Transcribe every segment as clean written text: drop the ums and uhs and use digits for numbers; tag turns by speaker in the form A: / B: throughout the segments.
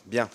A: Bien.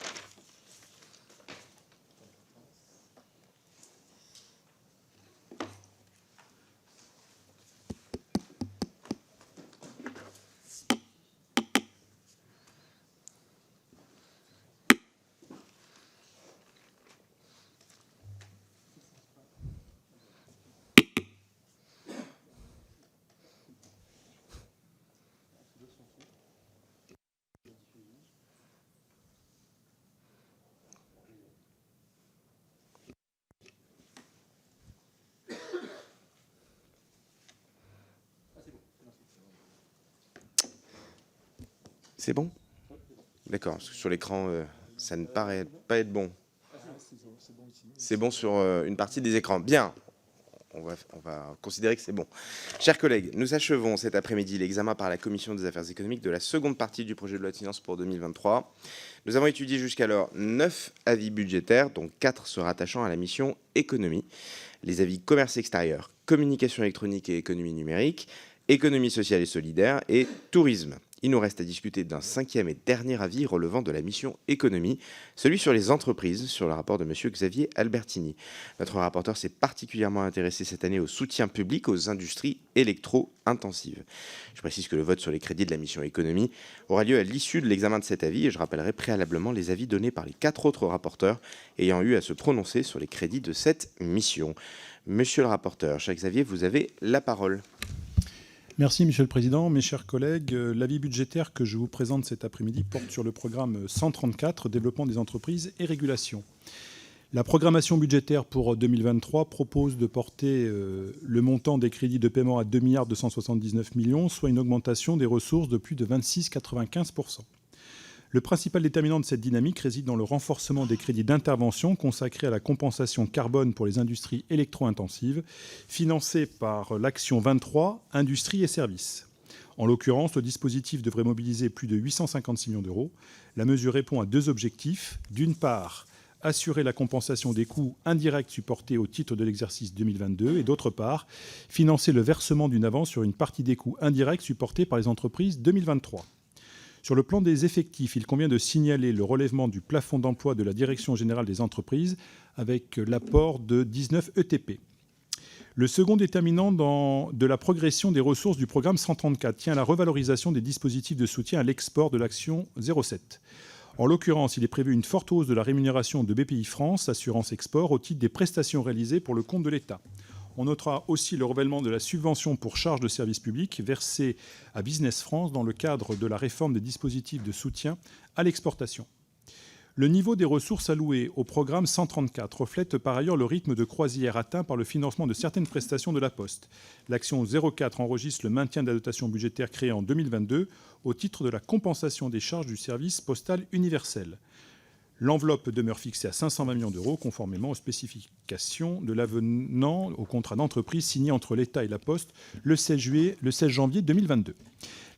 A: C'est bon? D'accord, parce que sur l'écran, ça ne paraît pas être bon. C'est bon sur une partie des écrans. Bien, on va considérer que c'est bon. Chers collègues, nous achevons cet après-midi l'examen par la Commission des affaires économiques de la seconde partie du projet de loi de finances pour 2023. Nous avons étudié jusqu'alors 9 avis budgétaires, dont 4 se rattachant à la mission économie. Les avis commerce extérieur, communication électronique et économie numérique, économie sociale et solidaire et tourisme. Il nous reste à discuter d'un 5e et dernier avis relevant de la mission économie, celui sur les entreprises, sur le rapport de M. Xavier Albertini. Notre rapporteur s'est particulièrement intéressé cette année au soutien public aux industries électro-intensives. Je précise que le vote sur les crédits de la mission économie aura lieu à l'issue de l'examen de cet avis et je rappellerai préalablement les avis donnés par les 4 autres rapporteurs ayant eu à se prononcer sur les crédits de cette mission. Monsieur le rapporteur, cher Xavier, vous avez la parole.
B: Merci, Monsieur le Président. Mes chers collègues, l'avis budgétaire que je vous présente cet après-midi porte sur le programme 134, Développement des entreprises et régulation. La programmation budgétaire pour 2023 propose de porter le montant des crédits de paiement à 2 279 millions, soit une augmentation des ressources de plus de 26,95%. Le principal déterminant de cette dynamique réside dans le renforcement des crédits d'intervention consacrés à la compensation carbone pour les industries électro-intensives, financés par l'action 23, Industrie et services. En l'occurrence, le dispositif devrait mobiliser plus de 856 millions d'euros. La mesure répond à 2 objectifs. D'une part, assurer la compensation des coûts indirects supportés au titre de l'exercice 2022 et d'autre part, financer le versement d'une avance sur une partie des coûts indirects supportés par les entreprises 2023. Sur le plan des effectifs, il convient de signaler le relèvement du plafond d'emploi de la Direction générale des entreprises avec l'apport de 19 ETP. Le second déterminant de la progression des ressources du programme 134 tient à la revalorisation des dispositifs de soutien à l'export de l'action 07. En l'occurrence, il est prévu une forte hausse de la rémunération de BPI-France Assurance Export au titre des prestations réalisées pour le compte de l'État. On notera aussi le renouvellement de la subvention pour charges de service public versée à Business France dans le cadre de la réforme des dispositifs de soutien à l'exportation. Le niveau des ressources allouées au programme 134 reflète par ailleurs le rythme de croisière atteint par le financement de certaines prestations de la Poste. L'action 04 enregistre le maintien de la dotation budgétaire créée en 2022 au titre de la compensation des charges du service postal universel. L'enveloppe demeure fixée à 520 millions d'euros, conformément aux spécifications de l'avenant au contrat d'entreprise signé entre l'État et la Poste le 16 janvier 2022.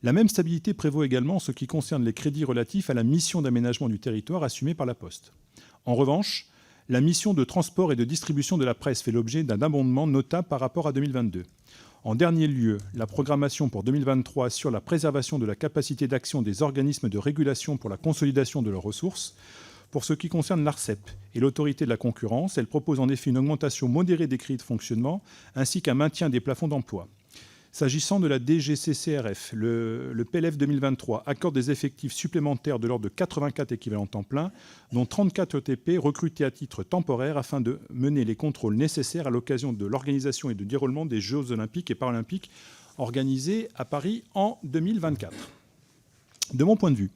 B: La même stabilité prévaut également en ce qui concerne les crédits relatifs à la mission d'aménagement du territoire assumée par la Poste. En revanche, la mission de transport et de distribution de la presse fait l'objet d'un abondement notable par rapport à 2022. En dernier lieu, la programmation pour 2023 assure la préservation de la capacité d'action des organismes de régulation pour la consolidation de leurs ressources. Pour ce qui concerne l'ARCEP et l'autorité de la concurrence, elle propose en effet une augmentation modérée des crédits de fonctionnement ainsi qu'un maintien des plafonds d'emploi. S'agissant de la DGCCRF, le PLF 2023 accorde des effectifs supplémentaires de l'ordre de 84 équivalents temps plein, dont 34 ETP recrutés à titre temporaire afin de mener les contrôles nécessaires à l'occasion de l'organisation et du déroulement des Jeux olympiques et paralympiques organisés à Paris en 2024. De mon point de vue,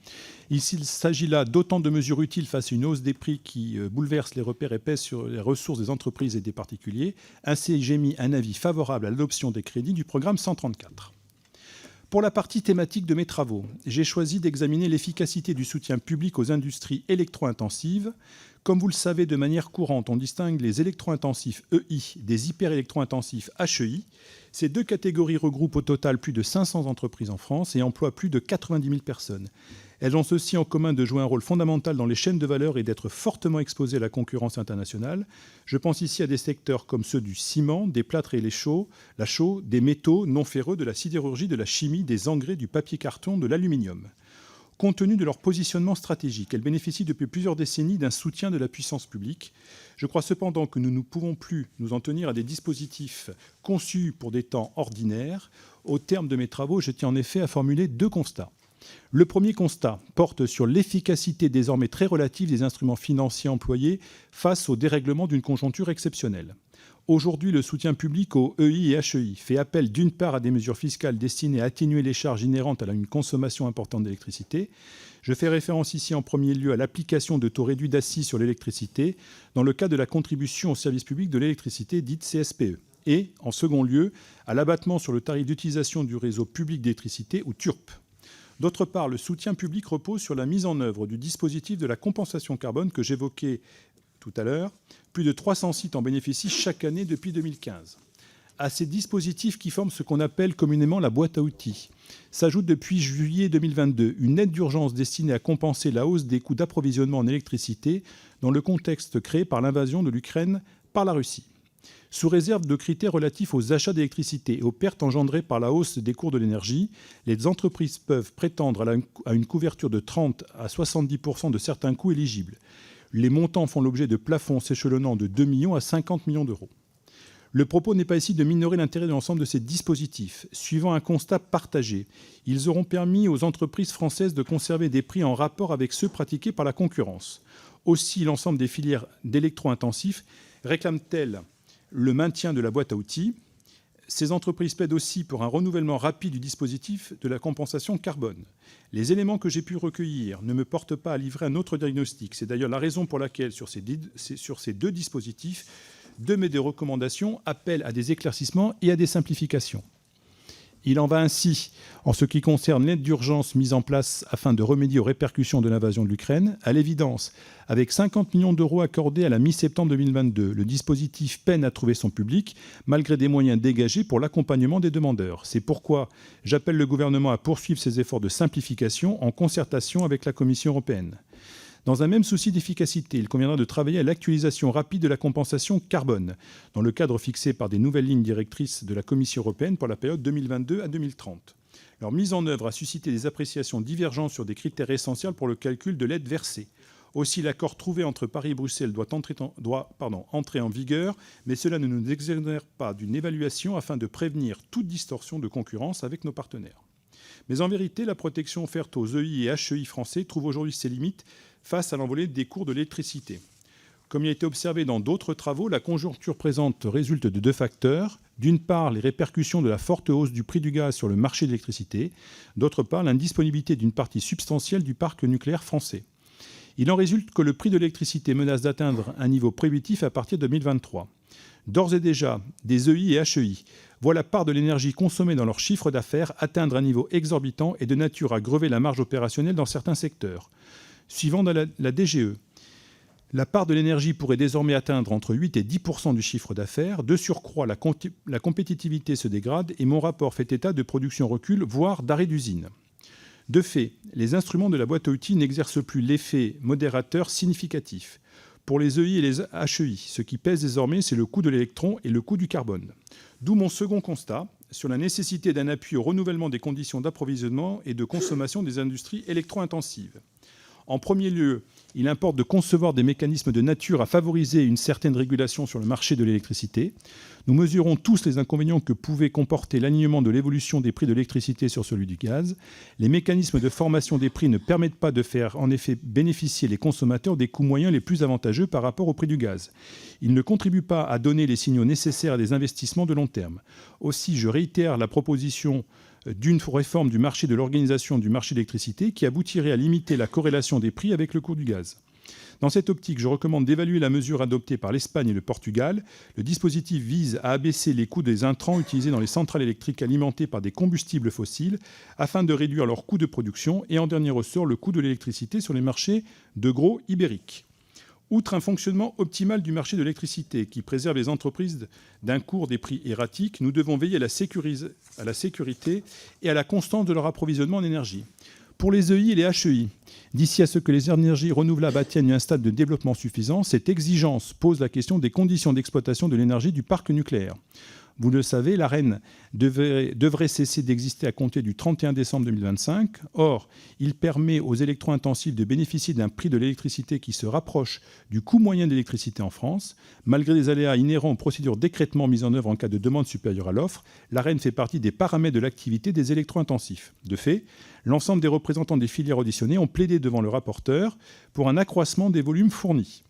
B: il s'agit là d'autant de mesures utiles face à une hausse des prix qui bouleverse les repères et pèse sur les ressources des entreprises et des particuliers. Ainsi, j'ai mis un avis favorable à l'adoption des crédits du programme 134. Pour la partie thématique de mes travaux, j'ai choisi d'examiner l'efficacité du soutien public aux industries électro-intensives. Comme vous le savez, de manière courante, on distingue les électro-intensifs EI des hyper-électro-intensifs HEI. Ces 2 catégories regroupent au total plus de 500 entreprises en France et emploient plus de 90 000 personnes. Elles ont ceci en commun de jouer un rôle fondamental dans les chaînes de valeur et d'être fortement exposées à la concurrence internationale. Je pense ici à des secteurs comme ceux du ciment, des plâtres et la chaux, des métaux non ferreux, de la sidérurgie, de la chimie, des engrais, du papier carton, de l'aluminium. Compte tenu de leur positionnement stratégique, elles bénéficient depuis plusieurs décennies d'un soutien de la puissance publique. Je crois cependant que nous ne pouvons plus nous en tenir à des dispositifs conçus pour des temps ordinaires. Au terme de mes travaux, je tiens en effet à formuler 2 constats. Le premier constat porte sur l'efficacité désormais très relative des instruments financiers employés face au dérèglement d'une conjoncture exceptionnelle. Aujourd'hui, le soutien public aux EI et HEI fait appel d'une part à des mesures fiscales destinées à atténuer les charges inhérentes à une consommation importante d'électricité. Je fais référence ici en premier lieu à l'application de taux réduits d'assises sur l'électricité dans le cadre de la contribution au service public de l'électricité dite CSPE. Et, en second lieu, à l'abattement sur le tarif d'utilisation du réseau public d'électricité ou TURP. D'autre part, le soutien public repose sur la mise en œuvre du dispositif de la compensation carbone que j'évoquais tout à l'heure. Plus de 300 sites en bénéficient chaque année depuis 2015. À ces dispositifs qui forment ce qu'on appelle communément la boîte à outils, s'ajoute depuis juillet 2022 une aide d'urgence destinée à compenser la hausse des coûts d'approvisionnement en électricité dans le contexte créé par l'invasion de l'Ukraine par la Russie. Sous réserve de critères relatifs aux achats d'électricité et aux pertes engendrées par la hausse des cours de l'énergie, les entreprises peuvent prétendre à une couverture de 30 à 70% de certains coûts éligibles. Les montants font l'objet de plafonds s'échelonnant de 2 millions à 50 millions d'euros. Le propos n'est pas ici de minorer l'intérêt de l'ensemble de ces dispositifs. Suivant un constat partagé, ils auront permis aux entreprises françaises de conserver des prix en rapport avec ceux pratiqués par la concurrence. Aussi, l'ensemble des filières d'électro-intensifs réclament-elles le maintien de la boîte à outils. Ces entreprises plaident aussi pour un renouvellement rapide du dispositif de la compensation carbone. Les éléments que j'ai pu recueillir ne me portent pas à livrer un autre diagnostic. C'est d'ailleurs la raison pour laquelle, sur ces 2 dispositifs, 2 de mes recommandations appellent à des éclaircissements et à des simplifications. Il en va ainsi en ce qui concerne l'aide d'urgence mise en place afin de remédier aux répercussions de l'invasion de l'Ukraine. À l'évidence, avec 50 millions d'euros accordés à la mi-septembre 2022, le dispositif peine à trouver son public, malgré des moyens dégagés pour l'accompagnement des demandeurs. C'est pourquoi j'appelle le gouvernement à poursuivre ses efforts de simplification en concertation avec la Commission européenne. Dans un même souci d'efficacité, il conviendra de travailler à l'actualisation rapide de la compensation carbone, dans le cadre fixé par des nouvelles lignes directrices de la Commission européenne pour la période 2022 à 2030. Leur mise en œuvre a suscité des appréciations divergentes sur des critères essentiels pour le calcul de l'aide versée. Aussi, l'accord trouvé entre Paris et Bruxelles doit entrer en vigueur, mais cela ne nous exonère pas d'une évaluation afin de prévenir toute distorsion de concurrence avec nos partenaires. Mais en vérité, la protection offerte aux EI et HEI français trouve aujourd'hui ses limites face à l'envolée des cours de l'électricité. Comme il a été observé dans d'autres travaux, la conjoncture présente résulte de 2 facteurs. D'une part, les répercussions de la forte hausse du prix du gaz sur le marché de l'électricité. D'autre part, l'indisponibilité d'une partie substantielle du parc nucléaire français. Il en résulte que le prix de l'électricité menace d'atteindre un niveau prohibitif à partir de 2023. D'ores et déjà, des EI et HEI voient la part de l'énergie consommée dans leur chiffre d'affaires atteindre un niveau exorbitant et de nature à grever la marge opérationnelle dans certains secteurs. Suivant la DGE, la part de l'énergie pourrait désormais atteindre entre 8 et 10% du chiffre d'affaires. De surcroît, la compétitivité se dégrade et mon rapport fait état de production recul, voire d'arrêt d'usine. De fait, les instruments de la boîte à outils n'exercent plus l'effet modérateur significatif. Pour les EI et les HEI, ce qui pèse désormais, c'est le coût de l'électron et le coût du carbone. D'où mon second constat sur la nécessité d'un appui au renouvellement des conditions d'approvisionnement et de consommation des industries électro-intensives. En premier lieu, il importe de concevoir des mécanismes de nature à favoriser une certaine régulation sur le marché de l'électricité. Nous mesurons tous les inconvénients que pouvait comporter l'alignement de l'évolution des prix de l'électricité sur celui du gaz. Les mécanismes de formation des prix ne permettent pas de faire en effet bénéficier les consommateurs des coûts moyens les plus avantageux par rapport au prix du gaz. Ils ne contribuent pas à donner les signaux nécessaires à des investissements de long terme. Aussi, je réitère la proposition d'une réforme du marché de l'organisation du marché de l'électricité qui aboutirait à limiter la corrélation des prix avec le cours du gaz. Dans cette optique, je recommande d'évaluer la mesure adoptée par l'Espagne et le Portugal. Le dispositif vise à abaisser les coûts des intrants utilisés dans les centrales électriques alimentées par des combustibles fossiles afin de réduire leurs coûts de production et en dernier ressort le coût de l'électricité sur les marchés de gros ibériques. Outre un fonctionnement optimal du marché de l'électricité qui préserve les entreprises d'un cours des prix erratiques, nous devons veiller à la sécurité et à la constance de leur approvisionnement en énergie. Pour les EI et les HEI, d'ici à ce que les énergies renouvelables atteignent un stade de développement suffisant, cette exigence pose la question des conditions d'exploitation de l'énergie du parc nucléaire. Vous le savez, l'Arenh devrait cesser d'exister à compter du 31 décembre 2025. Or, il permet aux électro-intensifs de bénéficier d'un prix de l'électricité qui se rapproche du coût moyen d'électricité en France. Malgré les aléas inhérents aux procédures d'écrêtement mises en œuvre en cas de demande supérieure à l'offre, l'Arenh fait partie des paramètres de l'activité des électro-intensifs. De fait, l'ensemble des représentants des filières auditionnées ont plaidé devant le rapporteur pour un accroissement des volumes fournis.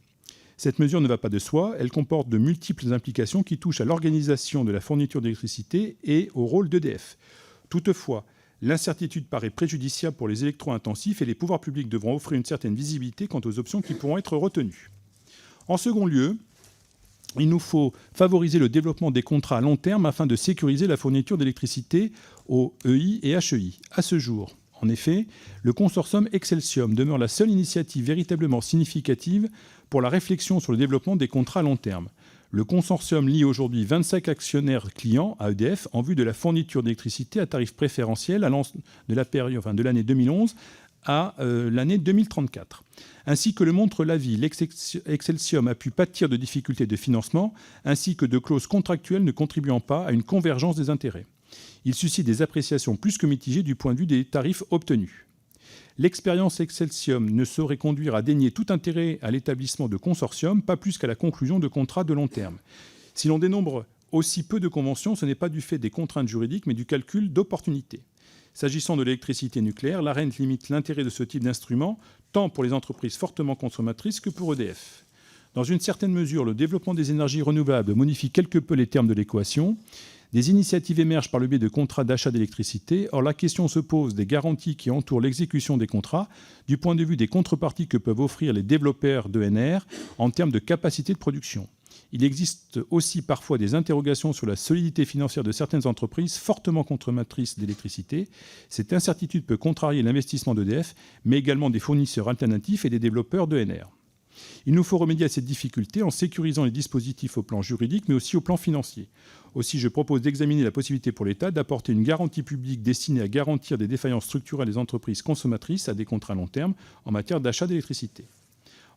B: Cette mesure ne va pas de soi, elle comporte de multiples implications qui touchent à l'organisation de la fourniture d'électricité et au rôle d'EDF. Toutefois, l'incertitude paraît préjudiciable pour les électro-intensifs et les pouvoirs publics devront offrir une certaine visibilité quant aux options qui pourront être retenues. En second lieu, il nous faut favoriser le développement des contrats à long terme afin de sécuriser la fourniture d'électricité aux EI et HEI. À ce jour, en effet, le consortium Excelsium demeure la seule initiative véritablement significative pour la réflexion sur le développement des contrats à long terme. Le consortium lie aujourd'hui 25 actionnaires clients à EDF en vue de la fourniture d'électricité à tarif préférentiel allant de l'année 2011 à l'année 2034. Ainsi que le montre l'avis, l'Excelsium a pu pâtir de difficultés de financement ainsi que de clauses contractuelles ne contribuant pas à une convergence des intérêts. Il suscite des appréciations plus que mitigées du point de vue des tarifs obtenus. L'expérience Excelsium ne saurait conduire à dénier tout intérêt à l'établissement de consortiums, pas plus qu'à la conclusion de contrats de long terme. Si l'on dénombre aussi peu de conventions, ce n'est pas du fait des contraintes juridiques, mais du calcul d'opportunité. S'agissant de l'électricité nucléaire, l'Arenh limite l'intérêt de ce type d'instrument, tant pour les entreprises fortement consommatrices que pour EDF. Dans une certaine mesure, le développement des énergies renouvelables modifie quelque peu les termes de l'équation. Des initiatives émergent par le biais de contrats d'achat d'électricité. Or, la question se pose des garanties qui entourent l'exécution des contrats du point de vue des contreparties que peuvent offrir les développeurs d'ENR en termes de capacité de production. Il existe aussi parfois des interrogations sur la solidité financière de certaines entreprises fortement consommatrices d'électricité. Cette incertitude peut contrarier l'investissement d'EDF, mais également des fournisseurs alternatifs et des développeurs d'ENR. Il nous faut remédier à cette difficulté en sécurisant les dispositifs au plan juridique, mais aussi au plan financier. Aussi, je propose d'examiner la possibilité pour l'État d'apporter une garantie publique destinée à garantir des défaillances structurelles des entreprises consommatrices à des contrats long terme en matière d'achat d'électricité.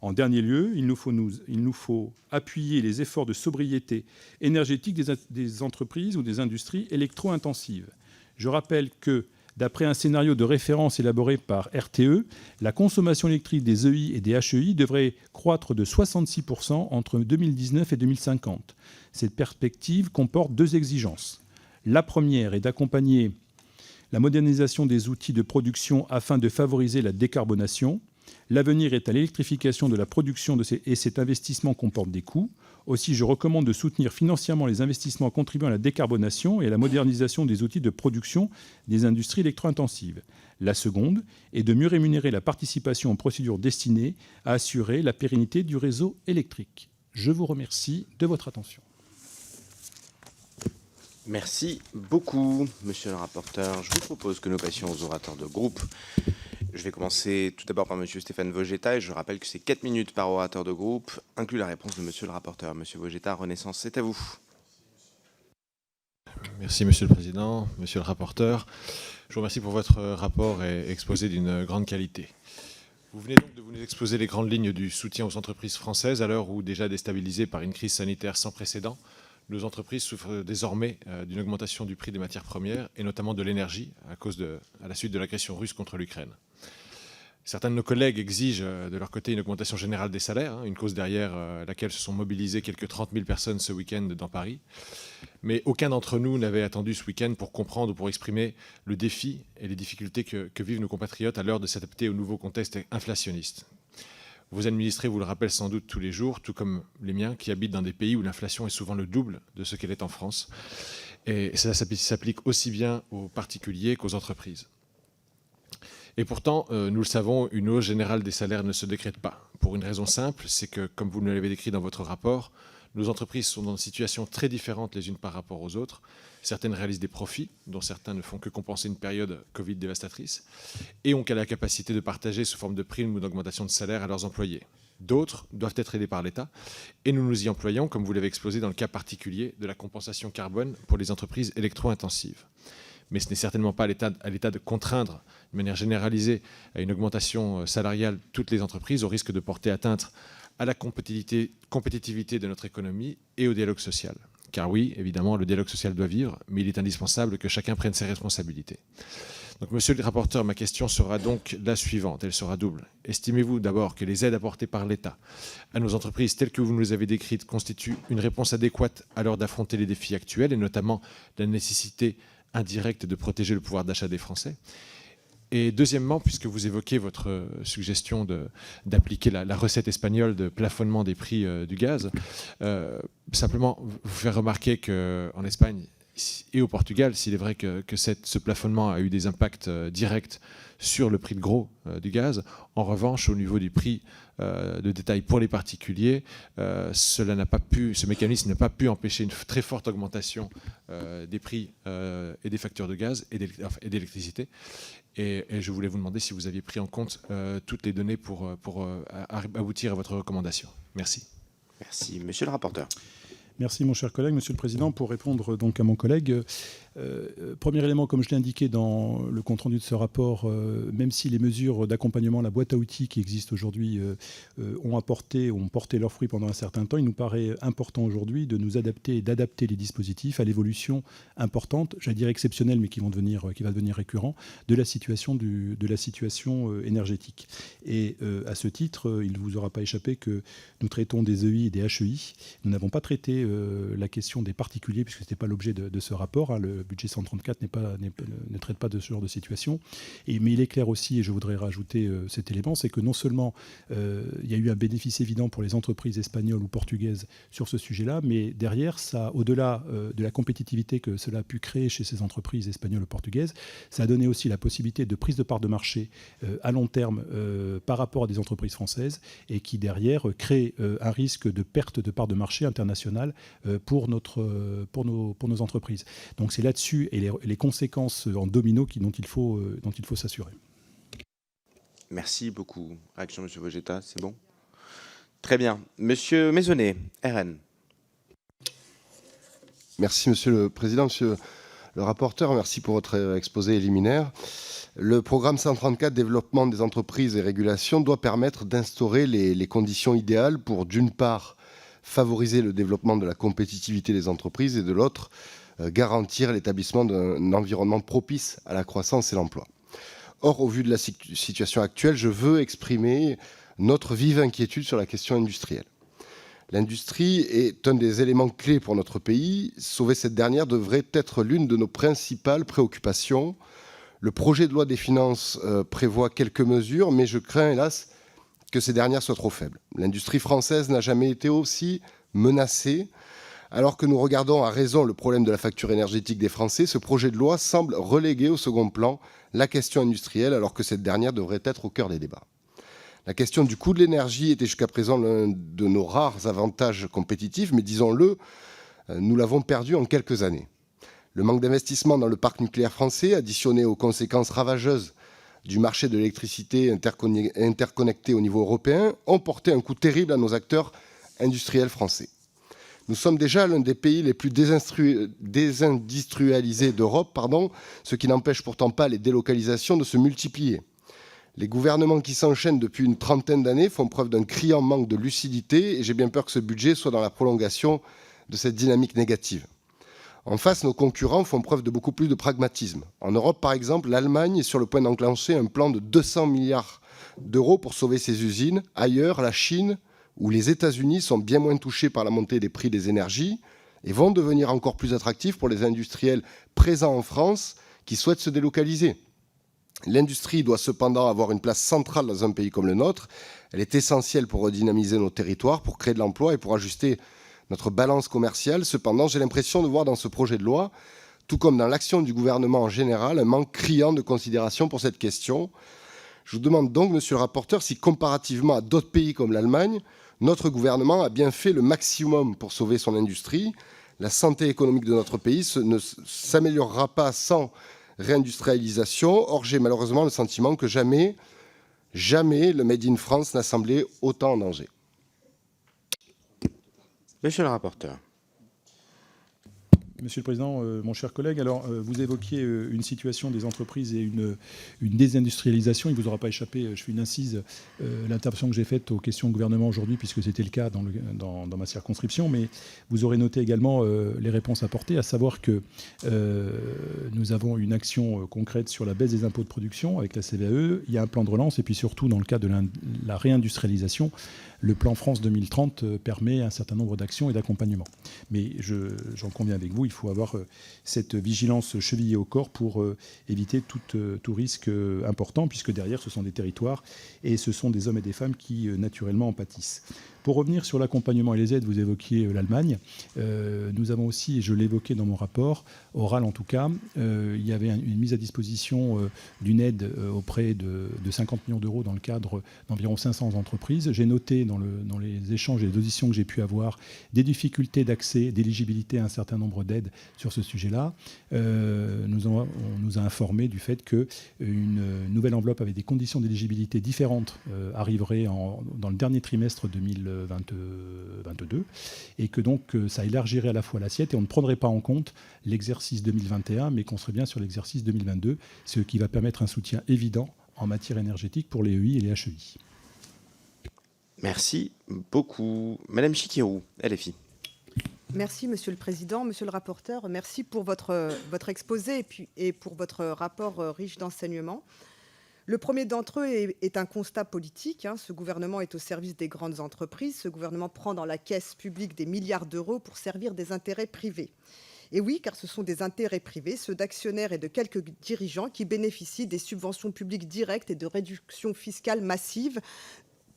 B: En dernier lieu, il nous faut appuyer les efforts de sobriété énergétique des entreprises ou des industries électro-intensives. Je rappelle que, d'après un scénario de référence élaboré par RTE, la consommation électrique des EI et des HEI devrait croître de 66% entre 2019 et 2050. Cette perspective comporte deux exigences. La première est d'accompagner la modernisation des outils de production afin de favoriser la décarbonation. L'avenir est à l'électrification de la production et cet investissement comporte des coûts. Aussi, je recommande de soutenir financièrement les investissements contribuant à la décarbonation et à la modernisation des outils de production des industries électro-intensives. La seconde est de mieux rémunérer la participation aux procédures destinées à assurer la pérennité du réseau électrique. Je vous remercie de votre attention.
A: Merci beaucoup, monsieur le rapporteur. Je vous propose que nous passions aux orateurs de groupe. Je vais commencer tout d'abord par monsieur Stéphane Vogetta et je rappelle que c'est 4 minutes par orateur de groupe, inclut la réponse de monsieur le rapporteur. Monsieur Vogetta, Renaissance, c'est à vous.
C: Merci monsieur le président, monsieur le rapporteur. Je vous remercie pour votre rapport et exposé d'une grande qualité. Vous venez donc de vous exposer les grandes lignes du soutien aux entreprises françaises à l'heure où, déjà déstabilisées par une crise sanitaire sans précédent, nos entreprises souffrent désormais d'une augmentation du prix des matières premières et notamment de l'énergie à la suite de l'agression russe contre l'Ukraine. Certains de nos collègues exigent de leur côté une augmentation générale des salaires, une cause derrière laquelle se sont mobilisées quelques 30 000 personnes ce week-end dans Paris. Mais aucun d'entre nous n'avait attendu ce week-end pour comprendre ou pour exprimer le défi et les difficultés que vivent nos compatriotes à l'heure de s'adapter au nouveau contexte inflationniste. Vos administrés vous le rappellent sans doute tous les jours, tout comme les miens, qui habitent dans des pays où l'inflation est souvent le double de ce qu'elle est en France. Et ça s'applique aussi bien aux particuliers qu'aux entreprises. Et pourtant, nous le savons, une hausse générale des salaires ne se décrète pas. Pour une raison simple, c'est que, comme vous l'avez décrit dans votre rapport, nos entreprises sont dans une situation très différente les unes par rapport aux autres. Certaines réalisent des profits, dont certains ne font que compenser une période Covid dévastatrice, et ont la capacité de partager sous forme de primes ou d'augmentation de salaire à leurs employés. D'autres doivent être aidés par l'État, et nous nous y employons, comme vous l'avez exposé dans le cas particulier de la compensation carbone pour les entreprises électro-intensives. Mais ce n'est certainement pas à l'État de contraindre de manière généralisée à une augmentation salariale toutes les entreprises, au risque de porter atteinte à la compétitivité de notre économie et au dialogue social. Car oui, évidemment, le dialogue social doit vivre, mais il est indispensable que chacun prenne ses responsabilités. Donc, monsieur le rapporteur, ma question sera donc la suivante, elle sera double. Estimez-vous d'abord que les aides apportées par l'État à nos entreprises, telles que vous nous les avez décrites, constituent une réponse adéquate à l'heure d'affronter les défis actuels, et notamment la nécessité indirecte de protéger le pouvoir d'achat des Français? Et deuxièmement, puisque vous évoquez votre suggestion d'appliquer la recette espagnole de plafonnement des prix du gaz, simplement vous faire remarquer qu'en Espagne et au Portugal, s'il est vrai que ce plafonnement a eu des impacts directs sur le prix de gros du gaz, en revanche, au niveau du prix de détail pour les particuliers, ce mécanisme n'a pas pu empêcher une très forte augmentation des prix et des factures de gaz et d'électricité. Et je voulais vous demander si vous aviez pris en compte toutes les données pour aboutir à votre recommandation. Merci.
A: Merci. Monsieur le rapporteur.
B: Merci, mon cher collègue. Monsieur le Président, pour répondre donc à mon collègue, premier élément, comme je l'ai indiqué dans le compte-rendu de ce rapport, même si les mesures d'accompagnement, la boîte à outils qui existe aujourd'hui ont porté leurs fruits pendant un certain temps, il nous paraît important aujourd'hui de nous adapter et d'adapter les dispositifs à l'évolution importante, j'allais dire exceptionnelle, mais qui va devenir récurrent, de la situation énergétique. Et à ce titre, il ne vous aura pas échappé que nous traitons des EI et des HEI. Nous n'avons pas traité la question des particuliers, puisque ce n'était pas l'objet de ce rapport. Le budget 134 ne traite pas de ce genre de situation. Mais il est clair aussi, et je voudrais rajouter cet élément, c'est que non seulement il y a eu un bénéfice évident pour les entreprises espagnoles ou portugaises sur ce sujet-là, mais derrière, ça, au-delà de la compétitivité que cela a pu créer chez ces entreprises espagnoles ou portugaises, ça a donné aussi la possibilité de prise de part de marché à long terme par rapport à des entreprises françaises, et qui derrière crée un risque de perte de part de marché internationale pour nos entreprises. Donc c'est là-dessus et les conséquences en domino dont il faut s'assurer.
A: Merci beaucoup. Réaction, monsieur Vogetta, c'est bon? Très bien. Monsieur Maisonnet, RN.
D: Merci, monsieur le président. Monsieur le rapporteur, merci pour votre exposé liminaire. Le programme 134, développement des entreprises et régulation, doit permettre d'instaurer les conditions idéales pour, d'une part, favoriser le développement de la compétitivité des entreprises et, de l'autre, garantir l'établissement d'un environnement propice à la croissance et l'emploi. Or, au vu de la situation actuelle, je veux exprimer notre vive inquiétude sur la question industrielle. L'industrie est un des éléments clés pour notre pays. Sauver cette dernière devrait être l'une de nos principales préoccupations. Le projet de loi des finances prévoit quelques mesures, mais je crains, hélas, que ces dernières soient trop faibles. L'industrie française n'a jamais été aussi menacée. Alors que nous regardons à raison le problème de la facture énergétique des Français, ce projet de loi semble reléguer au second plan la question industrielle, alors que cette dernière devrait être au cœur des débats. La question du coût de l'énergie était jusqu'à présent l'un de nos rares avantages compétitifs, mais disons-le, nous l'avons perdu en quelques années. Le manque d'investissement dans le parc nucléaire français, additionné aux conséquences ravageuses du marché de l'électricité interconnecté au niveau européen, ont porté un coup terrible à nos acteurs industriels français. Nous sommes déjà l'un des pays les plus désindustrialisés d'Europe, ce qui n'empêche pourtant pas les délocalisations de se multiplier. Les gouvernements qui s'enchaînent depuis une trentaine d'années font preuve d'un criant manque de lucidité, et j'ai bien peur que ce budget soit dans la prolongation de cette dynamique négative. En face, nos concurrents font preuve de beaucoup plus de pragmatisme. En Europe, par exemple, l'Allemagne est sur le point d'enclencher un plan de 200 milliards d'euros pour sauver ses usines. Ailleurs, la Chine ou les États-Unis sont bien moins touchés par la montée des prix des énergies et vont devenir encore plus attractifs pour les industriels présents en France qui souhaitent se délocaliser. L'industrie doit cependant avoir une place centrale dans un pays comme le nôtre. Elle est essentielle pour redynamiser nos territoires, pour créer de l'emploi et pour ajuster notre balance commerciale. Cependant, j'ai l'impression de voir dans ce projet de loi, tout comme dans l'action du gouvernement en général, un manque criant de considération pour cette question. Je vous demande donc, monsieur le rapporteur, si comparativement à d'autres pays comme l'Allemagne, notre gouvernement a bien fait le maximum pour sauver son industrie. La santé économique de notre pays ne s'améliorera pas sans réindustrialisation. Or, j'ai malheureusement le sentiment que jamais le Made in France n'a semblé autant en danger.
A: Monsieur le rapporteur.
B: Monsieur le Président, mon cher collègue, alors vous évoquiez une situation des entreprises et une désindustrialisation. Il ne vous aura pas échappé, je fais une incise, l'intervention que j'ai faite aux questions au gouvernement aujourd'hui, puisque c'était le cas dans ma circonscription, mais vous aurez noté également les réponses apportées, à savoir que nous avons une action concrète sur la baisse des impôts de production avec la CVAE, il y a un plan de relance, et puis surtout dans le cadre de la réindustrialisation, le plan France 2030 permet un certain nombre d'actions et d'accompagnements. Mais j'en conviens avec vous, il faut avoir cette vigilance chevillée au corps pour éviter tout risque important, puisque derrière, ce sont des territoires et ce sont des hommes et des femmes qui, naturellement, en pâtissent. Pour revenir sur l'accompagnement et les aides, vous évoquiez l'Allemagne. Nous avons aussi, et je l'évoquais dans mon rapport, oral en tout cas, il y avait une mise à disposition d'une aide auprès de 50 millions d'euros dans le cadre d'environ 500 entreprises. J'ai noté dans les échanges et les auditions que j'ai pu avoir des difficultés d'accès, d'éligibilité à un certain nombre d'aides sur ce sujet-là. On nous a informé du fait qu'une nouvelle enveloppe avec des conditions d'éligibilité différentes arriverait dans le dernier trimestre 2022 et que donc ça élargirait à la fois l'assiette et on ne prendrait pas en compte l'exercice 2021 mais qu'on serait bien sur l'exercice 2022, ce qui va permettre un soutien évident en matière énergétique pour les EI et les HEI.
A: Merci beaucoup. Madame Chikirou, LFI.
E: Merci, Monsieur le Président. Monsieur le rapporteur, merci pour votre exposé et pour votre rapport riche d'enseignements. Le premier d'entre eux est un constat politique. Ce gouvernement est au service des grandes entreprises. Ce gouvernement prend dans la caisse publique des milliards d'euros pour servir des intérêts privés. Et oui, car ce sont des intérêts privés, ceux d'actionnaires et de quelques dirigeants qui bénéficient des subventions publiques directes et de réductions fiscales massives,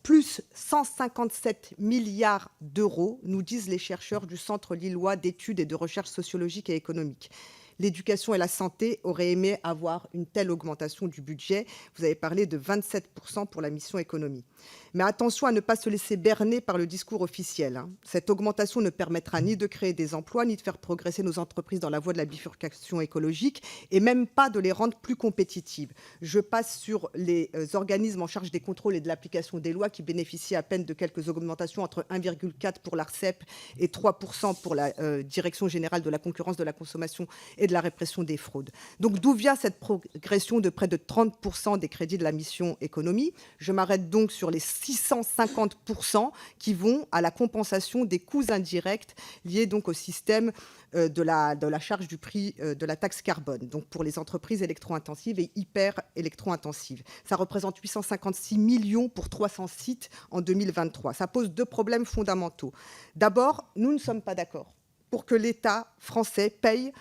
E: plus 157 milliards d'euros, nous disent les chercheurs du Centre lillois d'études et de recherche sociologique et économique. L'éducation et la santé auraient aimé avoir une telle augmentation du budget. Vous avez parlé de 27% pour la mission économie. Mais attention à ne pas se laisser berner par le discours officiel. Cette augmentation ne permettra ni de créer des emplois, ni de faire progresser nos entreprises dans la voie de la bifurcation écologique, et même pas de les rendre plus compétitives. Je passe sur les organismes en charge des contrôles et de l'application des lois qui bénéficient à peine de quelques augmentations entre 1,4 pour l'ARCEP et 3% pour la Direction générale de la concurrence, de la consommation et de la répression des fraudes. Donc d'où vient cette progression de près de 30% des crédits de la mission économie? Je m'arrête donc sur les 650% qui vont à la compensation des coûts indirects liés donc au système de la charge du prix de la taxe carbone, donc pour les entreprises électro-intensives et hyper électro-intensives. Ça représente 856 millions pour 300 sites en 2023. Ça pose deux problèmes fondamentaux. D'abord, nous ne sommes pas d'accord pour que l'État français paye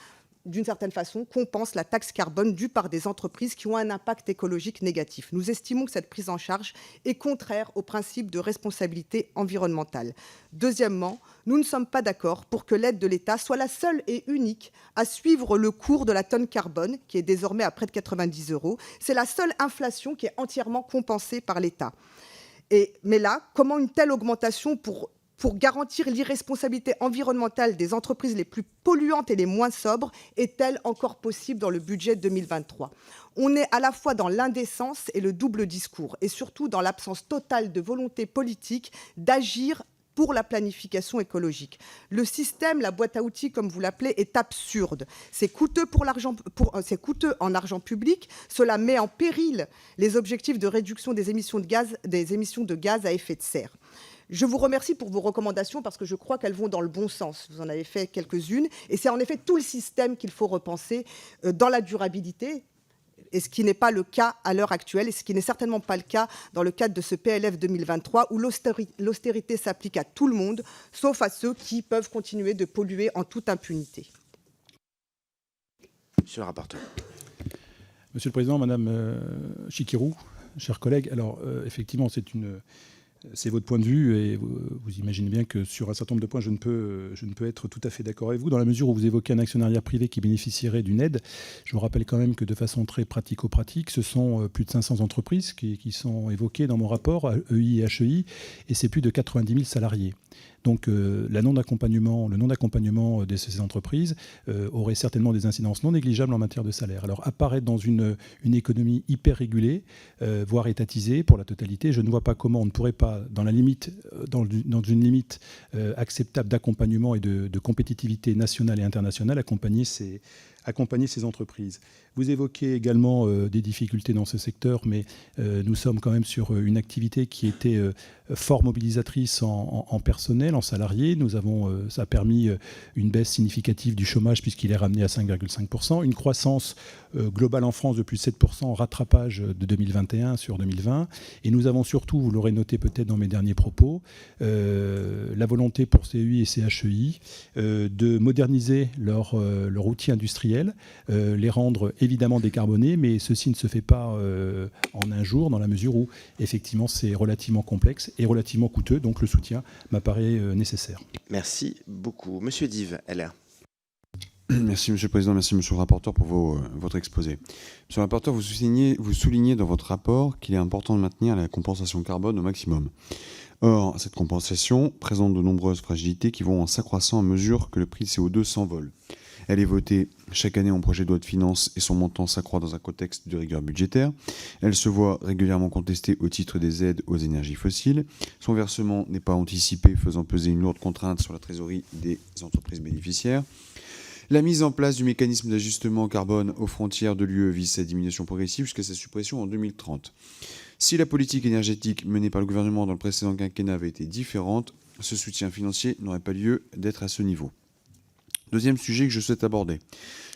E: d'une certaine façon, compense la taxe carbone due par des entreprises qui ont un impact écologique négatif. Nous estimons que cette prise en charge est contraire au principe de responsabilité environnementale. Deuxièmement, nous ne sommes pas d'accord pour que l'aide de l'État soit la seule et unique à suivre le cours de la tonne carbone, qui est désormais à près de 90 €. C'est la seule inflation qui est entièrement compensée par l'État. Mais là, comment une telle augmentation pour garantir l'irresponsabilité environnementale des entreprises les plus polluantes et les moins sobres est-elle encore possible dans le budget 2023 ? On est à la fois dans l'indécence et le double discours, et surtout dans l'absence totale de volonté politique d'agir pour la planification écologique. Le système, la boîte à outils, comme vous l'appelez, est absurde. C'est coûteux c'est coûteux en argent public. Cela met en péril les objectifs de réduction des émissions de gaz à effet de serre. Je vous remercie pour vos recommandations parce que je crois qu'elles vont dans le bon sens. Vous en avez fait quelques-unes. Et c'est en effet tout le système qu'il faut repenser dans la durabilité, et ce qui n'est pas le cas à l'heure actuelle, et ce qui n'est certainement pas le cas dans le cadre de ce PLF 2023, où l'austérité s'applique à tout le monde, sauf à ceux qui peuvent continuer de polluer en toute impunité.
A: Monsieur le rapporteur.
B: Monsieur le Président, Madame Chikirou, chers collègues, alors effectivement, c'est votre point de vue et vous imaginez bien que sur un certain nombre de points, je ne peux être tout à fait d'accord avec vous, dans la mesure où vous évoquez un actionnariat privé qui bénéficierait d'une aide. Je vous rappelle quand même que de façon très pratico-pratique, ce sont plus de 500 entreprises qui sont évoquées dans mon rapport, EI et HEI, et c'est plus de 90 000 salariés. Donc le non-accompagnement de ces entreprises aurait certainement des incidences non négligeables en matière de salaire. Alors apparaître dans une économie hyper régulée, voire étatisée pour la totalité, je ne vois pas comment on ne pourrait pas, dans une limite acceptable d'accompagnement et de compétitivité nationale et internationale, accompagner ces entreprises. Vous évoquez également des difficultés dans ce secteur, mais nous sommes quand même sur une activité qui était fort mobilisatrice en personnel, en salariés. Ça a permis une baisse significative du chômage puisqu'il est ramené à 5,5%, une croissance globale en France de plus de 7% en rattrapage de 2021 sur 2020. Et nous avons surtout, vous l'aurez noté peut-être dans mes derniers propos, la volonté pour CEI et CHEI de moderniser leur outil industriel, les rendre évidemment décarbonés, mais ceci ne se fait pas en un jour, dans la mesure où effectivement c'est relativement complexe et relativement coûteux, donc le soutien m'apparaît nécessaire.
A: Merci beaucoup. Monsieur Dive, LR.
F: Merci Monsieur le Président, merci Monsieur le rapporteur pour votre exposé. Monsieur le rapporteur, vous soulignez dans votre rapport qu'il est important de maintenir la compensation carbone au maximum. Or, cette compensation présente de nombreuses fragilités qui vont en s'accroissant à mesure que le prix de CO2 s'envole. Elle est votée chaque année en projet de loi de finances et son montant s'accroît dans un contexte de rigueur budgétaire. Elle se voit régulièrement contestée au titre des aides aux énergies fossiles. Son versement n'est pas anticipé, faisant peser une lourde contrainte sur la trésorerie des entreprises bénéficiaires. La mise en place du mécanisme d'ajustement carbone aux frontières de l'UE vise sa diminution progressive jusqu'à sa suppression en 2030. Si la politique énergétique menée par le gouvernement dans le précédent quinquennat avait été différente, ce soutien financier n'aurait pas lieu d'être à ce niveau. Deuxième sujet que je souhaite aborder.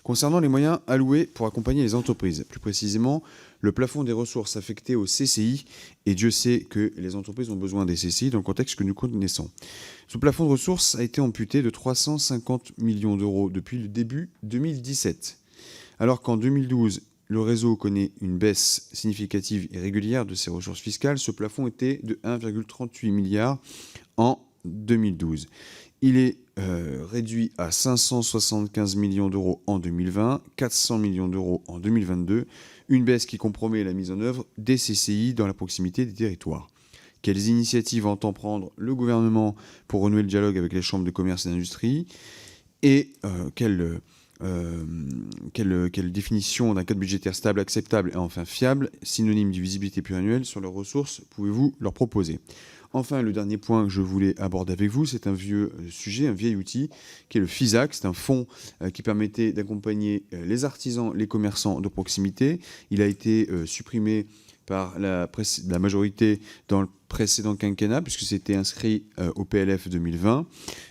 F: Concernant les moyens alloués pour accompagner les entreprises, plus précisément le plafond des ressources affectées au CCI, et Dieu sait que les entreprises ont besoin des CCI dans le contexte que nous connaissons. Ce plafond de ressources a été amputé de 350 millions d'euros depuis le début 2017, alors qu'en 2012, le réseau connaît une baisse significative et régulière de ses ressources fiscales. Ce plafond était de 1,38 milliard en 2012. Il est réduit à 575 millions d'euros en 2020, 400 millions d'euros en 2022, une baisse qui compromet la mise en œuvre des CCI dans la proximité des territoires. Quelles initiatives entend prendre le gouvernement pour renouer le dialogue avec les chambres de commerce et d'industrie et quelle définition d'un cadre budgétaire stable, acceptable et enfin fiable, synonyme de visibilité pluriannuelle sur leurs ressources, pouvez-vous leur proposer ? Enfin, le dernier point que je voulais aborder avec vous, c'est un vieux sujet, un vieil outil, qui est le FISAC. C'est un fonds qui permettait d'accompagner les artisans, les commerçants de proximité. Il a été supprimé par la majorité dans le précédent quinquennat, puisque c'était inscrit au PLF 2020.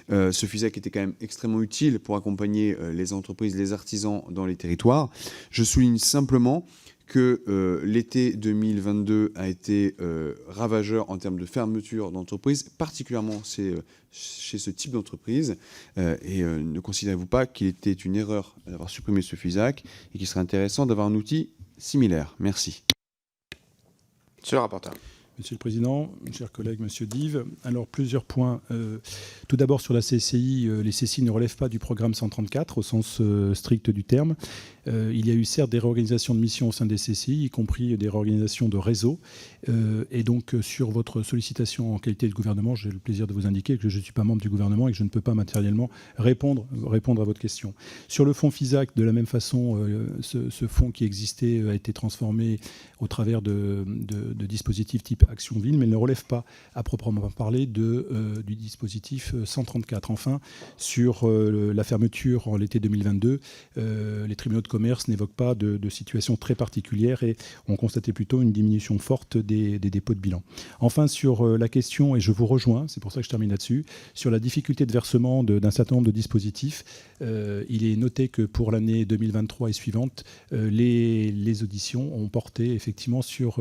F: Ce FISAC était quand même extrêmement utile pour accompagner les entreprises, les artisans dans les territoires. Je souligne simplement que l'été 2022 a été ravageur en termes de fermeture d'entreprises, particulièrement chez ce type d'entreprise. Ne considérez-vous pas qu'il était une erreur d'avoir supprimé ce FISAC et qu'il serait intéressant d'avoir un outil similaire ? Merci.
A: Monsieur le rapporteur.
B: Monsieur le Président, chers collègues, Monsieur Dive, alors plusieurs points. Tout d'abord sur la CCI, les CCI ne relèvent pas du programme 134 au sens strict du terme. Il y a eu certes des réorganisations de missions au sein des CCI, y compris des réorganisations de réseau. Et donc sur votre sollicitation en qualité de gouvernement, j'ai le plaisir de vous indiquer que je ne suis pas membre du gouvernement et que je ne peux pas matériellement répondre à votre question. Sur le fonds FISAC, de la même façon, ce fonds qui existait a été transformé au travers de dispositifs type Action Ville, mais il ne relève pas à proprement parler du dispositif 134. Enfin, sur la fermeture en l'été 2022, les tribunaux de commerce n'évoquent pas de situation très particulière et ont constaté plutôt une diminution forte des dépôts de bilan. Enfin, sur la question, et je vous rejoins, c'est pour ça que je termine là-dessus, sur la difficulté de versement d'un certain nombre de dispositifs, il est noté que pour l'année 2023 et suivante, les auditions ont porté effectivement sur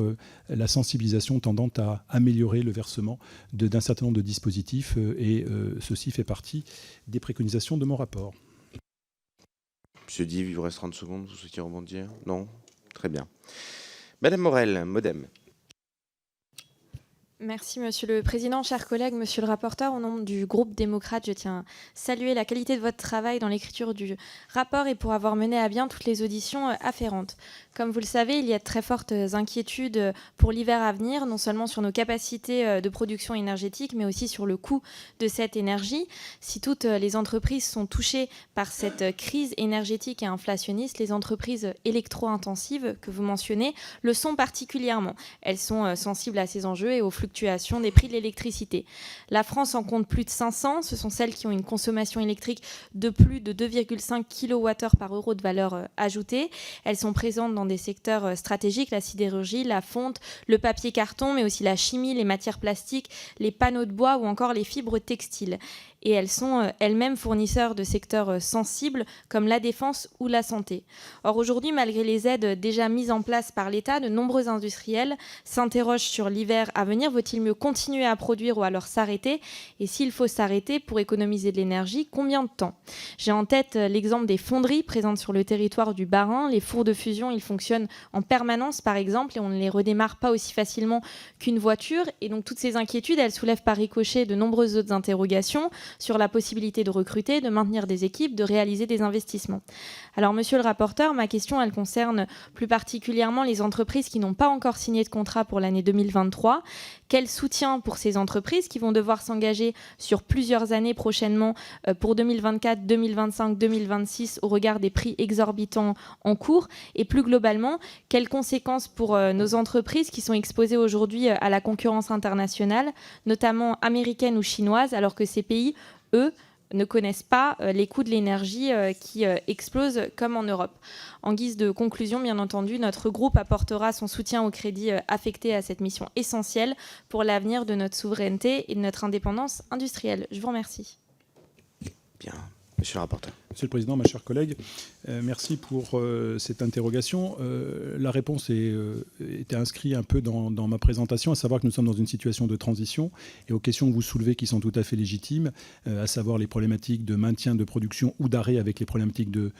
B: la sensibilisation tendant à améliorer le versement d'un certain nombre de dispositifs et ceci fait partie des préconisations de mon rapport.
A: Monsieur Dive, il vous reste 30 secondes, vous souhaitez rebondir ? Non ? Très bien. Madame Morel, Modem.
G: Merci Monsieur le Président, chers collègues, Monsieur le rapporteur. Au nom du groupe démocrate, je tiens à saluer la qualité de votre travail dans l'écriture du rapport et pour avoir mené à bien toutes les auditions afférentes. Comme vous le savez, il y a de très fortes inquiétudes pour l'hiver à venir, non seulement sur nos capacités de production énergétique, mais aussi sur le coût de cette énergie. Si toutes les entreprises sont touchées par cette crise énergétique et inflationniste, les entreprises électro-intensives que vous mentionnez le sont particulièrement. Elles sont sensibles à ces enjeux et aux fluctuations des prix de l'électricité. La France en compte plus de 500. Ce sont celles qui ont une consommation électrique de plus de 2,5 kWh par euro de valeur ajoutée. Elles sont présentes dans des secteurs stratégiques, la sidérurgie, la fonte, le papier carton, mais aussi la chimie, les matières plastiques, les panneaux de bois ou encore les fibres textiles. Et elles sont elles-mêmes fournisseurs de secteurs sensibles comme la défense ou la santé. Or aujourd'hui, malgré les aides déjà mises en place par l'État, de nombreux industriels s'interrogent sur l'hiver à venir. Vaut-il mieux continuer à produire ou alors s'arrêter? Et s'il faut s'arrêter pour économiser de l'énergie, combien de temps? J'ai en tête l'exemple des fonderies présentes sur le territoire du Bas-Rhin. Les fours de fusion, ils fonctionnent en permanence par exemple et on ne les redémarre pas aussi facilement qu'une voiture. Et donc toutes ces inquiétudes, elles soulèvent par ricochet de nombreuses autres interrogations sur la possibilité de recruter, de maintenir des équipes, de réaliser des investissements. Alors, monsieur le rapporteur, ma question, elle concerne plus particulièrement les entreprises qui n'ont pas encore signé de contrat pour l'année 2023. Quel soutien pour ces entreprises qui vont devoir s'engager sur plusieurs années prochainement pour 2024, 2025, 2026 au regard des prix exorbitants en cours? Et plus globalement, quelles conséquences pour nos entreprises qui sont exposées aujourd'hui à la concurrence internationale, notamment américaine ou chinoise, alors que ces pays, eux, ne connaissent pas les coûts de l'énergie qui explosent comme en Europe. En guise de conclusion, bien entendu, notre groupe apportera son soutien aux crédits affectés à cette mission essentielle pour l'avenir de notre souveraineté et de notre indépendance industrielle. Je vous remercie.
A: Bien, monsieur le rapporteur.
B: Monsieur le Président, ma chère collègue, merci pour cette interrogation. La réponse était inscrite un peu dans ma présentation, à savoir que nous sommes dans une situation de transition et aux questions que vous soulevez qui sont tout à fait légitimes, à savoir les problématiques de maintien de production ou d'arrêt avec les problématiques de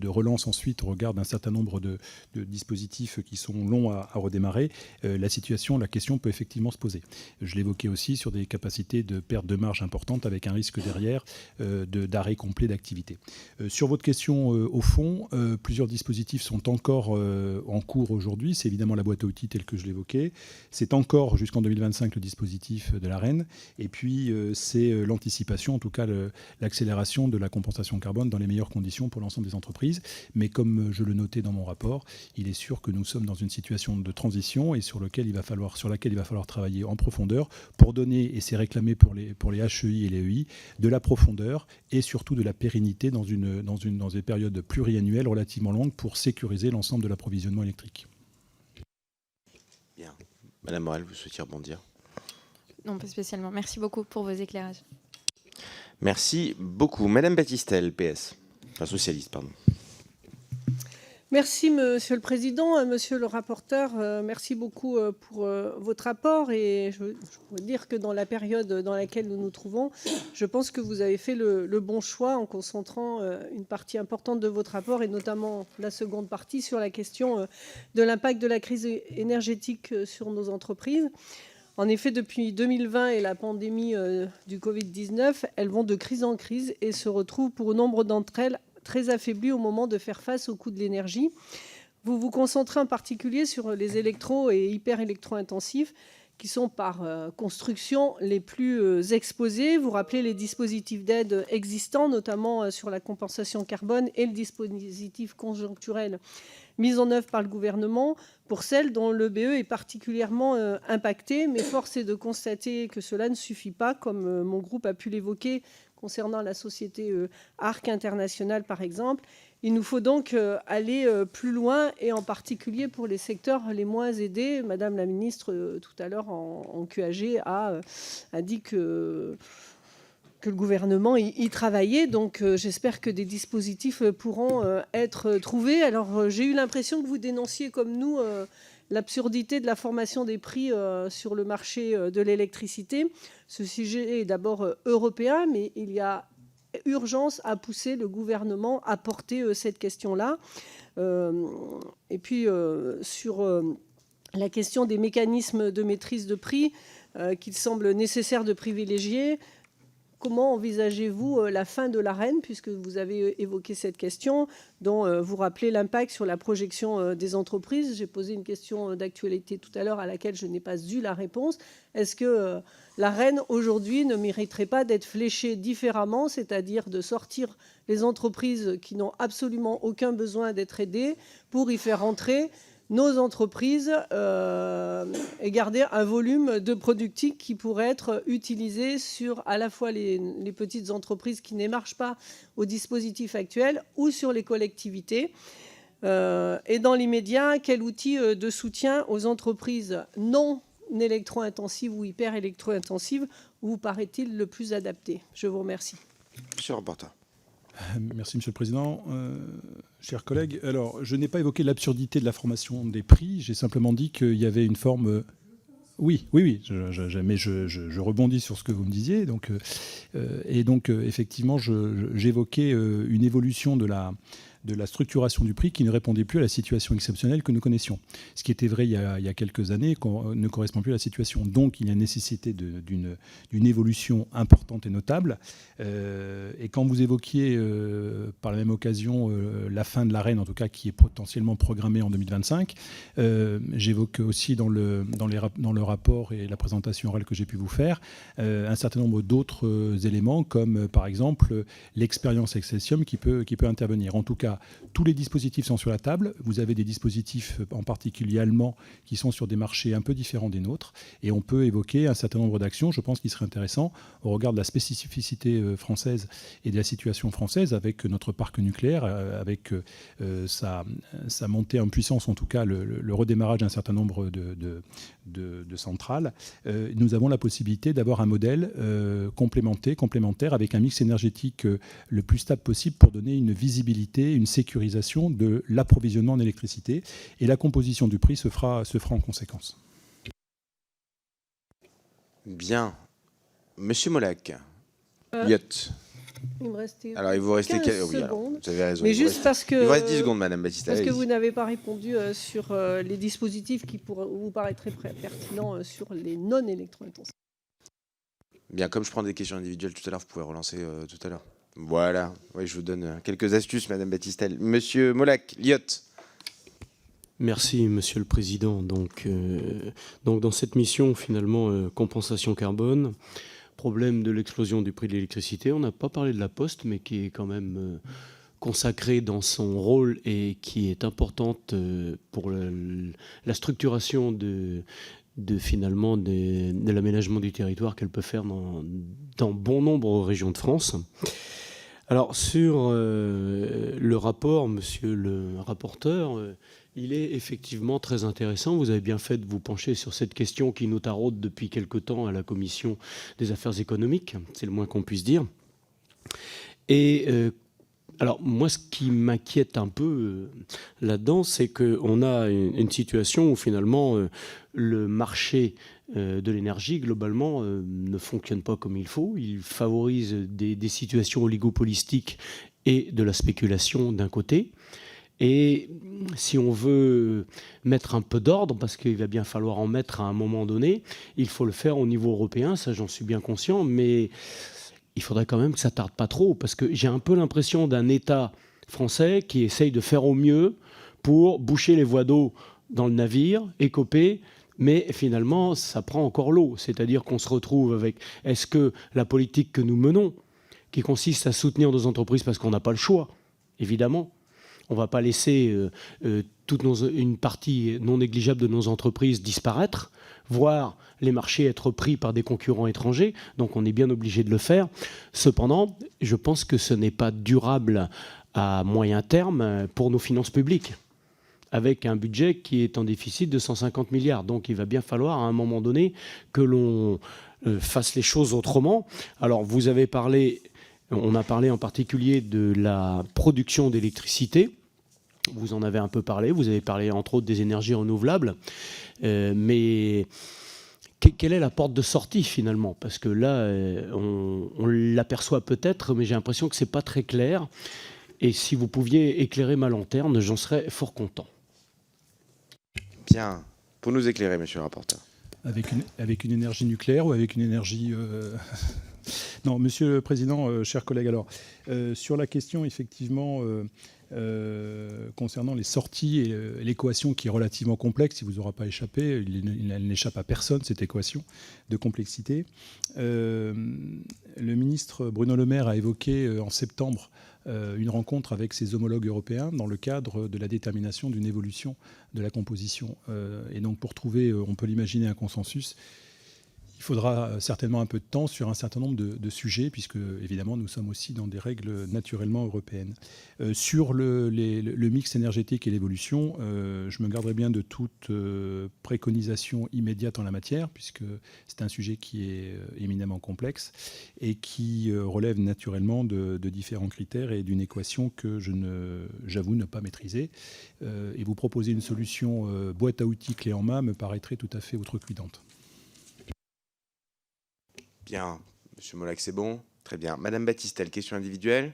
B: relance ensuite au regard d'un certain nombre de dispositifs qui sont longs à redémarrer. La question peut effectivement se poser. Je l'évoquais aussi sur des capacités de perte de marge importantes avec un risque derrière d'arrêt complet d'activité. Sur votre question au fond, plusieurs dispositifs sont encore en cours aujourd'hui. C'est évidemment la boîte à outils telle que je l'évoquais. C'est encore jusqu'en 2025 le dispositif de l'AREN. Et puis c'est l'anticipation, en tout cas l'accélération de la compensation carbone dans les meilleures conditions pour l'ensemble des entreprises. Mais comme je le notais dans mon rapport, il est sûr que nous sommes dans une situation de transition et sur laquelle il va falloir travailler en profondeur pour donner, et c'est réclamé pour les HEI et les EI, de la profondeur et surtout de la pérennité dans des périodes pluriannuelles relativement longues pour sécuriser l'ensemble de l'approvisionnement électrique.
A: Bien. Madame Morel, vous souhaitiez rebondir?
G: Non, pas spécialement. Merci beaucoup pour vos éclairages.
A: Merci beaucoup. Madame Battistel, PS. Enfin, socialiste, pardon.
H: Merci, Monsieur le Président. Monsieur le rapporteur, merci beaucoup pour votre rapport. Et je pourrais dire que dans la période dans laquelle nous nous trouvons, je pense que vous avez fait le bon choix en concentrant une partie importante de votre rapport, et notamment la seconde partie, sur la question de l'impact de la crise énergétique sur nos entreprises. En effet, depuis 2020 et la pandémie du Covid-19, elles vont de crise en crise et se retrouvent pour nombre d'entre elles très affaiblies au moment de faire face au coût de l'énergie. Vous vous concentrez en particulier sur les électro- et hyper-électro-intensifs qui sont par construction les plus exposés. Vous rappelez les dispositifs d'aide existants, notamment sur la compensation carbone et le dispositif conjoncturel mis en œuvre par le gouvernement pour celles dont le BE est particulièrement impacté. Mais force est de constater que cela ne suffit pas, comme mon groupe a pu l'évoquer concernant la société Arc International, par exemple. Il nous faut donc aller plus loin, et en particulier pour les secteurs les moins aidés. Madame la ministre, tout à l'heure, en QAG, a dit que le gouvernement y travaillait. Donc j'espère que des dispositifs pourront être trouvés. Alors j'ai eu l'impression que vous dénonciez, comme nous, l'absurdité de la formation des prix sur le marché de l'électricité. Ce sujet est d'abord européen, mais il y a urgence à pousser le gouvernement à porter cette question-là. Et puis sur la question des mécanismes de maîtrise de prix, qu'il semble nécessaire de privilégier. Comment envisagez-vous la fin de l'Arenh, puisque vous avez évoqué cette question, dont vous rappelez l'impact sur la projection des entreprises? J'ai posé une question d'actualité tout à l'heure à laquelle je n'ai pas eu la réponse. Est-ce que l'Arenh, aujourd'hui, ne mériterait pas d'être fléchée différemment, c'est-à-dire de sortir les entreprises qui n'ont absolument aucun besoin d'être aidées pour y faire entrer nos entreprises et garder un volume de productif qui pourrait être utilisé sur à la fois les petites entreprises qui n'émargent pas au dispositif actuel ou sur les collectivités. Et dans l'immédiat, quel outil de soutien aux entreprises non électro-intensives ou hyper électro-intensives vous paraît-il le plus adapté? Je vous remercie.
A: Monsieur le rapporteur.
B: Merci, Monsieur le Président. Chers collègues, alors, je n'ai pas évoqué l'absurdité de la formation des prix. J'ai simplement dit qu'il y avait une forme... Oui, mais je rebondis sur ce que vous me disiez. Donc, effectivement, j'évoquais une évolution de la structuration du prix qui ne répondait plus à la situation exceptionnelle que nous connaissions. Ce qui était vrai il y a quelques années ne correspond plus à la situation. Donc, il y a nécessité d'une évolution importante et notable. Et quand vous évoquiez par la même occasion la fin de l'Arenh, en tout cas qui est potentiellement programmée en 2025, j'évoque aussi dans le rapport et la présentation orale que j'ai pu vous faire un certain nombre d'autres éléments, comme par exemple l'expérience Accessium qui peut intervenir. En tout cas, tous les dispositifs sont sur la table. Vous avez des dispositifs, en particulier allemands, qui sont sur des marchés un peu différents des nôtres. Et on peut évoquer un certain nombre d'actions, je pense, qui seraient intéressantes au regard de la spécificité française et de la situation française, avec notre parc nucléaire, avec sa montée en puissance, en tout cas le redémarrage d'un certain nombre de centrales. Nous avons la possibilité d'avoir un modèle complémentaire avec un mix énergétique le plus stable possible pour donner une visibilité, une sécurisation de l'approvisionnement en électricité, et la composition du prix se fera en conséquence.
A: Bien. Monsieur Molac. Liot.
H: Il me restait
A: Alors, il vous restait
H: 15
A: secondes.
H: secondes.
A: Alors, vous avez raison.
H: Mais juste parce que...
A: Il vous reste 10 secondes, Madame Battista.
H: Parce que vous n'avez pas répondu sur les dispositifs qui vous paraîtraient pertinents sur les non électro-intensifs.
A: Bien, comme je prends des questions individuelles tout à l'heure, vous pouvez relancer tout à l'heure. Voilà. Oui, je vous donne quelques astuces, Madame Battistel. Monsieur Molac, Liot.
I: Merci, Monsieur le Président. Donc dans cette mission, finalement, compensation carbone, problème de l'explosion du prix de l'électricité, on n'a pas parlé de la Poste, mais qui est quand même consacrée dans son rôle et qui est importante pour la structuration de l'aménagement du territoire qu'elle peut faire dans bon nombre de régions de France. Alors sur le rapport, monsieur le rapporteur, il est effectivement très intéressant. Vous avez bien fait de vous pencher sur cette question qui nous taraude depuis quelque temps à la Commission des affaires économiques, c'est le moins qu'on puisse dire. Et alors moi, ce qui m'inquiète un peu là-dedans, c'est qu'on a une situation où finalement le marché de l'énergie, globalement, ne fonctionne pas comme il faut. Il favorise des situations oligopolistiques et de la spéculation d'un côté. Et si on veut mettre un peu d'ordre, parce qu'il va bien falloir en mettre à un moment donné, il faut le faire au niveau européen, ça j'en suis bien conscient, mais il faudrait quand même que ça tarde pas trop, parce que j'ai un peu l'impression d'un État français qui essaye de faire au mieux pour boucher les voies d'eau dans le navire, écoper, mais finalement, ça prend encore l'eau. C'est-à-dire qu'on se retrouve avec, est-ce que la politique que nous menons, qui consiste à soutenir nos entreprises parce qu'on n'a pas le choix, évidemment, on ne va pas laisser une partie non négligeable de nos entreprises disparaître, voire les marchés être pris par des concurrents étrangers, donc on est bien obligé de le faire. Cependant, je pense que ce n'est pas durable à moyen terme pour nos finances publiques, avec un budget qui est en déficit de 150 milliards. Donc il va bien falloir à un moment donné que l'on fasse les choses autrement. Alors vous avez parlé, on a parlé en particulier de la production d'électricité. Vous en avez un peu parlé, vous avez parlé entre autres des énergies renouvelables, mais quelle est la porte de sortie finalement? Parce que là, on l'aperçoit peut-être, mais j'ai l'impression que ce n'est pas très clair. Et si vous pouviez éclairer ma lanterne, j'en serais fort content.
A: Bien. Pour nous éclairer, monsieur le rapporteur.
B: avec une énergie nucléaire ou avec une énergie... Non, Monsieur le Président, chers collègues, alors, sur la question, effectivement, concernant les sorties et l'équation qui est relativement complexe, il ne vous aura pas échappé, elle n'échappe à personne, cette équation de complexité. Le ministre Bruno Le Maire a évoqué en septembre une rencontre avec ses homologues européens dans le cadre de la détermination d'une évolution de la composition. Et donc pour trouver, on peut l'imaginer, un consensus, il faudra certainement un peu de temps sur un certain nombre de sujets, puisque évidemment nous sommes aussi dans des règles naturellement européennes. Sur le mix énergétique et l'évolution, je me garderai bien de toute préconisation immédiate en la matière, puisque c'est un sujet qui est éminemment complexe et qui relève naturellement de différents critères et d'une équation que j'avoue ne pas maîtriser. Et vous proposer une solution boîte à outils clé en main me paraîtrait tout à fait outrecuidante.
A: Bien, Monsieur Molac, c'est bon. Très bien. Madame Battistel, question individuelle.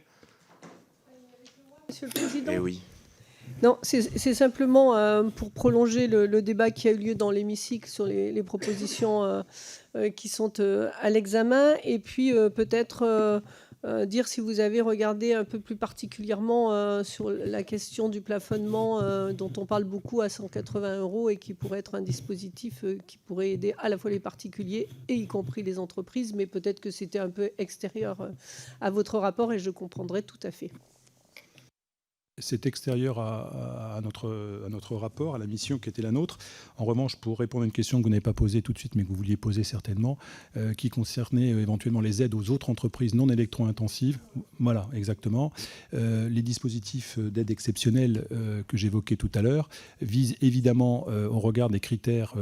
H: Monsieur le Président.
A: Eh oui.
H: Non, c'est simplement pour prolonger le débat qui a eu lieu dans l'hémicycle sur les propositions qui sont à l'examen, et puis peut-être dire si vous avez regardé un peu plus particulièrement sur la question du plafonnement dont on parle beaucoup à 180 € et qui pourrait être un dispositif qui pourrait aider à la fois les particuliers et y compris les entreprises, mais peut-être que c'était un peu extérieur à votre rapport et je comprendrais tout à fait.
B: C'est extérieur à notre rapport, à la mission qui était la nôtre. En revanche, pour répondre à une question que vous n'avez pas posée tout de suite, mais que vous vouliez poser certainement, qui concernait éventuellement les aides aux autres entreprises non électro-intensives. Voilà, exactement. Les dispositifs d'aide exceptionnelle que j'évoquais tout à l'heure visent évidemment, au regard des critères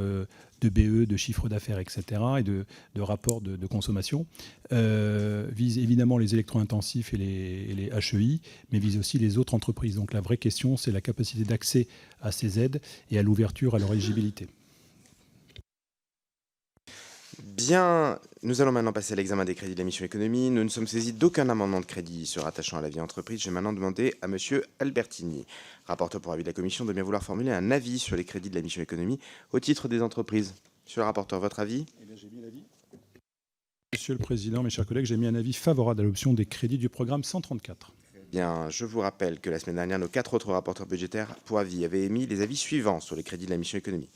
B: de BE, de chiffre d'affaires, etc., et de rapport de consommation, vise évidemment les électro-intensifs et les HEI, mais vise aussi les autres entreprises. Donc la vraie question, c'est la capacité d'accès à ces aides et à l'ouverture à leur éligibilité.
A: Bien, nous allons maintenant passer à l'examen des crédits de la mission économie. Nous ne sommes saisis d'aucun amendement de crédit se rattachant à la vie entreprise. Je vais maintenant demander à Monsieur Albertini, rapporteur pour avis de la commission, de bien vouloir formuler un avis sur les crédits de la mission économie au titre des entreprises. Monsieur le rapporteur, votre avis ?
B: Eh bien, j'ai mis l'avis. Monsieur le Président, mes chers collègues, j'ai mis un avis favorable à l'adoption des crédits du programme 134.
A: Bien, je vous rappelle que la semaine dernière, nos 4 autres rapporteurs budgétaires pour avis avaient émis les avis suivants sur les crédits de la mission économie.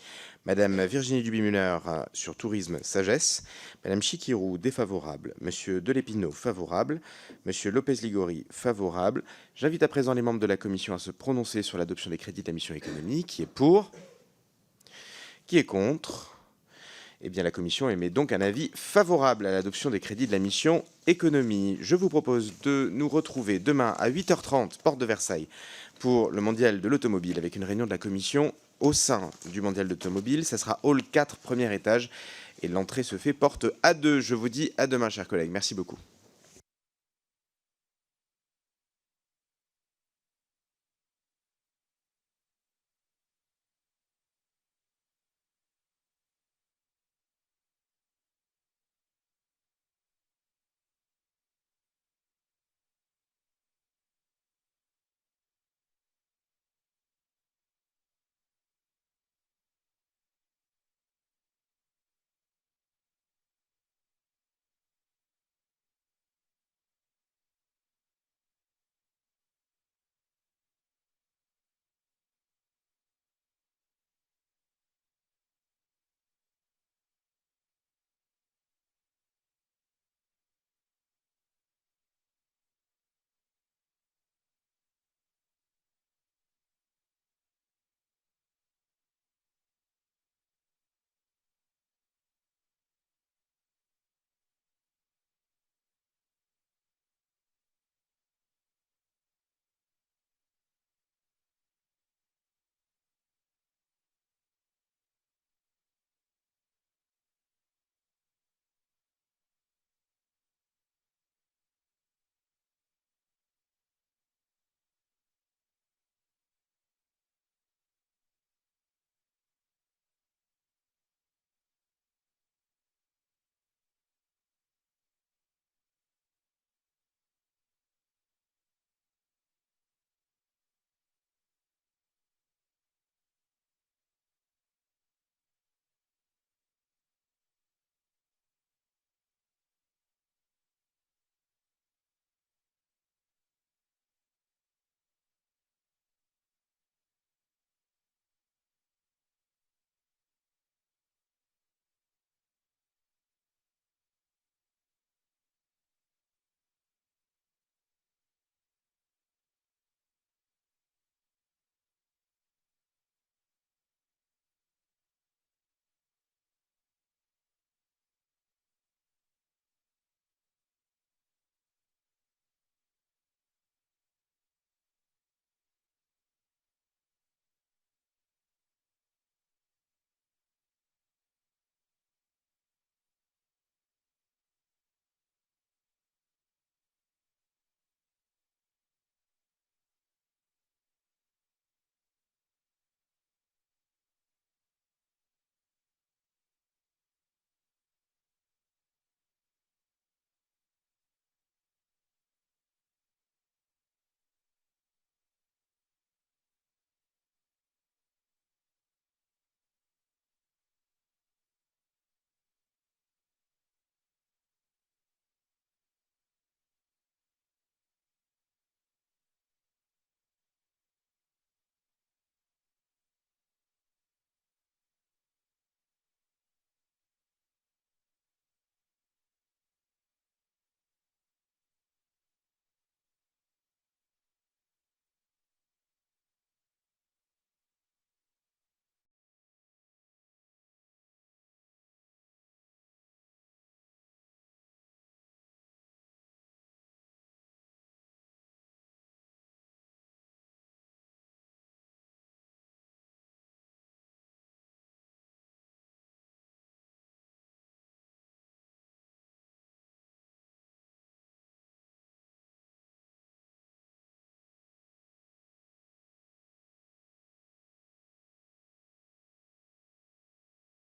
A: Madame Virginie Duby-Muller sur tourisme, sagesse. Madame Chikirou, défavorable. Monsieur Delépinaud, favorable. Monsieur Lopez-Ligori, favorable. J'invite à présent les membres de la commission à se prononcer sur l'adoption des crédits de la mission économie. Qui est pour ? Qui est contre ? Eh bien, la commission émet donc un avis favorable à l'adoption des crédits de la mission économie. Je vous propose de nous retrouver demain à 8h30, porte de Versailles, pour le mondial de l'automobile, avec une réunion de la commission au sein du mondial de l'automobile. Ça sera hall 4, premier étage, et l'entrée se fait porte A2. Je vous dis à demain, chers collègues. Merci beaucoup.